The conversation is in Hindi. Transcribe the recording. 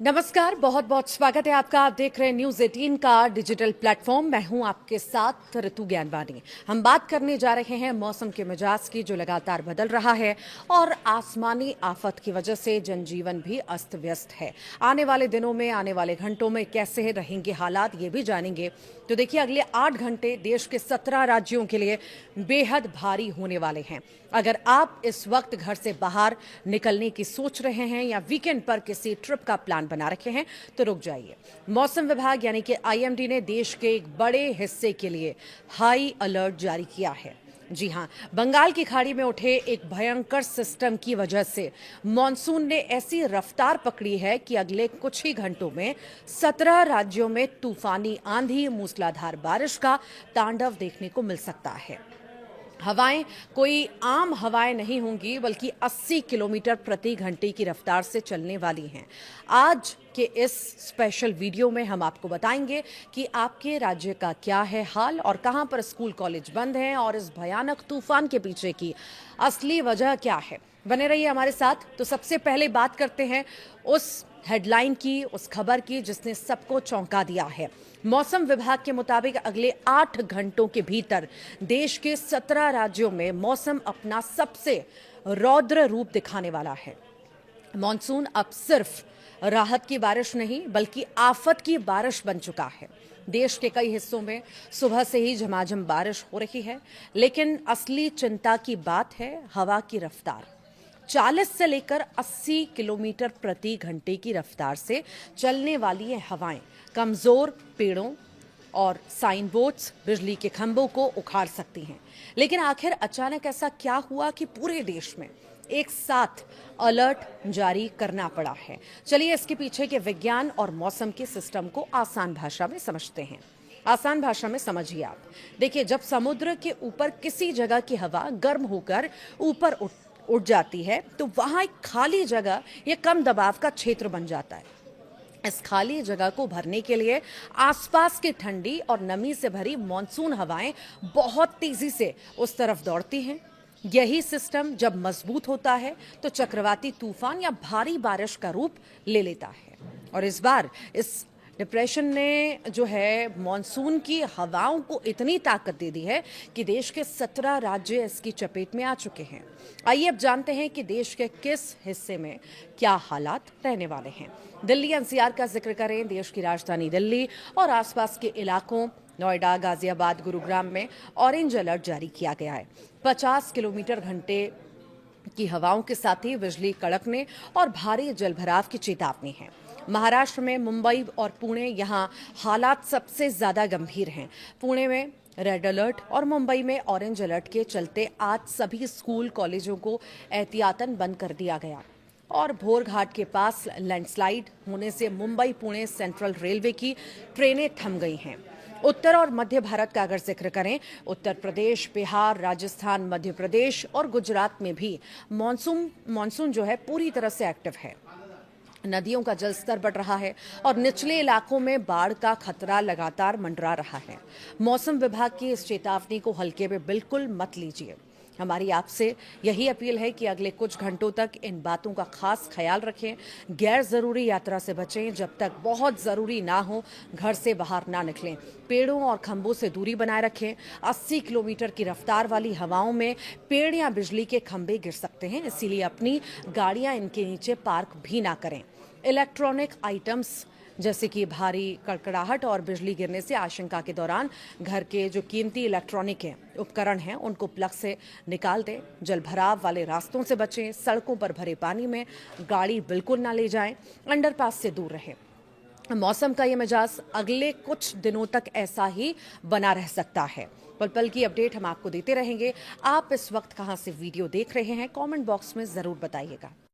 नमस्कार, बहुत बहुत स्वागत है आपका। आप देख रहे हैं न्यूज 18 का डिजिटल प्लेटफॉर्म। मैं हूं आपके साथ ऋतु ज्ञानवानी। हम बात करने जा रहे हैं मौसम के मिजाज की, जो लगातार बदल रहा है और आसमानी आफत की वजह से जनजीवन भी अस्त व्यस्त है। आने वाले दिनों में, आने वाले घंटों में कैसे रहेंगे हालात, ये भी जानेंगे। तो देखिए, अगले 8 घंटे देश के 17 राज्यों के लिए बेहद भारी होने वाले हैं। अगर आप इस वक्त घर से बाहर निकलने की सोच रहे हैं या वीकेंड पर किसी ट्रिप का प्लान बना रखे हैं तो रुक जाइए। मौसम विभाग यानी कि आईएमडी ने देश के एक बड़े हिस्से के लिए हाई अलर्ट जारी किया है। जी हां, बंगाल की खाड़ी में उठे एक भयंकर सिस्टम की वजह से मॉनसून ने ऐसी रफ्तार पकड़ी है कि अगले कुछ ही घंटों में 17 राज्यों में तूफानी आंधी, मूसलाधार बारिश का तांडव देखने को मिल सकता है। हवाएं कोई आम हवाएं नहीं होंगी, बल्कि 80 किलोमीटर प्रति घंटे की रफ्तार से चलने वाली हैं। आज के इस स्पेशल वीडियो में हम आपको बताएंगे कि आपके राज्य का क्या है हाल और कहां पर स्कूल कॉलेज बंद हैं और इस भयानक तूफान के पीछे की असली वजह क्या है। बने रहिए हमारे साथ। तो सबसे पहले बात करते हैं उस हेडलाइन की, उस खबर की जिसने सबको चौंका दिया है। मौसम विभाग के मुताबिक अगले 8 घंटों के भीतर देश के 17 राज्यों में मौसम अपना सबसे रौद्र रूप दिखाने वाला है। मॉनसून अब सिर्फ राहत की बारिश नहीं, बल्कि आफत की बारिश बन चुका है। देश के कई हिस्सों में सुबह से ही झमाझम बारिश हो रही है, लेकिन असली चिंता की बात है हवा की रफ्तार। 40 से लेकर 80 किलोमीटर प्रति घंटे की रफ्तार से चलने वाली ये हवाएं कमजोर पेड़ों और साइन बोर्ड्स, बिजली के खंभों को उखाड़ सकती हैं। लेकिन आखिर अचानक ऐसा क्या हुआ कि पूरे देश में एक साथ अलर्ट जारी करना पड़ा है? चलिए इसके पीछे के विज्ञान और मौसम के सिस्टम को आसान भाषा में समझते हैं। आसान भाषा में समझिए आप। देखिए, जब समुद्र के ऊपर किसी जगह की हवा गर्म होकर ऊपर उठ जाती है तो वहां एक खाली जगह या कम दबाव का क्षेत्र बन जाता है। इस खाली जगह को भरने के लिए आसपास की ठंडी और नमी से भरी मॉनसून हवाएं बहुत तेजी से उस तरफ दौड़ती हैं। यही सिस्टम जब मजबूत होता है तो चक्रवाती तूफान या भारी बारिश का रूप ले लेता है। और इस बार इस डिप्रेशन ने जो है मॉनसून की हवाओं को इतनी ताकत दे दी है कि देश के 17 राज्य इसकी चपेट में आ चुके हैं। आइए अब जानते हैं कि देश के किस हिस्से में क्या हालात रहने वाले हैं। दिल्ली एनसीआर का जिक्र करें। देश की राजधानी दिल्ली और आसपास के इलाकों नोएडा, गाजियाबाद, गुरुग्राम में ऑरेंज अलर्ट जारी किया गया है। 50 किलोमीटर घंटे की हवाओं के साथ ही बिजली कड़कने और भारी जलभराव की चेतावनी है। महाराष्ट्र में मुंबई और पुणे, यहां हालात सबसे ज्यादा गंभीर हैं। पुणे में रेड अलर्ट और मुंबई में ऑरेंज अलर्ट के चलते आज सभी स्कूल कॉलेजों को एहतियातन बंद कर दिया गया। और भोरघाट के पास लैंडस्लाइड होने से मुंबई पुणे सेंट्रल रेलवे की ट्रेनें थम गई हैं। उत्तर और मध्य भारत का अगर जिक्र करें, उत्तर प्रदेश, बिहार, राजस्थान, मध्य प्रदेश और गुजरात में भी मॉनसून जो है पूरी तरह से एक्टिव है। नदियों का जलस्तर बढ़ रहा है और निचले इलाकों में बाढ़ का खतरा लगातार मंडरा रहा है। मौसम विभाग की इस चेतावनी को हल्के में बिल्कुल मत लीजिए। हमारी आपसे यही अपील है कि अगले कुछ घंटों तक इन बातों का खास ख्याल रखें। गैर जरूरी यात्रा से बचें। जब तक बहुत जरूरी ना हो घर से बाहर ना निकलें। पेड़ों और खंभों से दूरी बनाए रखें। 80 किलोमीटर की रफ्तार वाली हवाओं में पेड़ या बिजली के खंभे गिर सकते हैं, इसीलिए अपनी गाड़ियां इनके नीचे पार्क भी ना करें। इलेक्ट्रॉनिक आइटम्स जैसे कि भारी कड़कड़ाहट और बिजली गिरने से आशंका के दौरान घर के जो कीमती इलेक्ट्रॉनिक उपकरण हैं उनको प्लग से निकाल दें। जलभराव वाले रास्तों से बचें। सड़कों पर भरे पानी में गाड़ी बिल्कुल ना ले जाएं। अंडरपास से दूर रहें। मौसम का ये मिजाज अगले कुछ दिनों तक ऐसा ही बना रह सकता है। पल पल की अपडेट हम आपको देते रहेंगे। आप इस वक्त कहां से वीडियो देख रहे हैं, कमेंट बॉक्स में जरूर बताइएगा।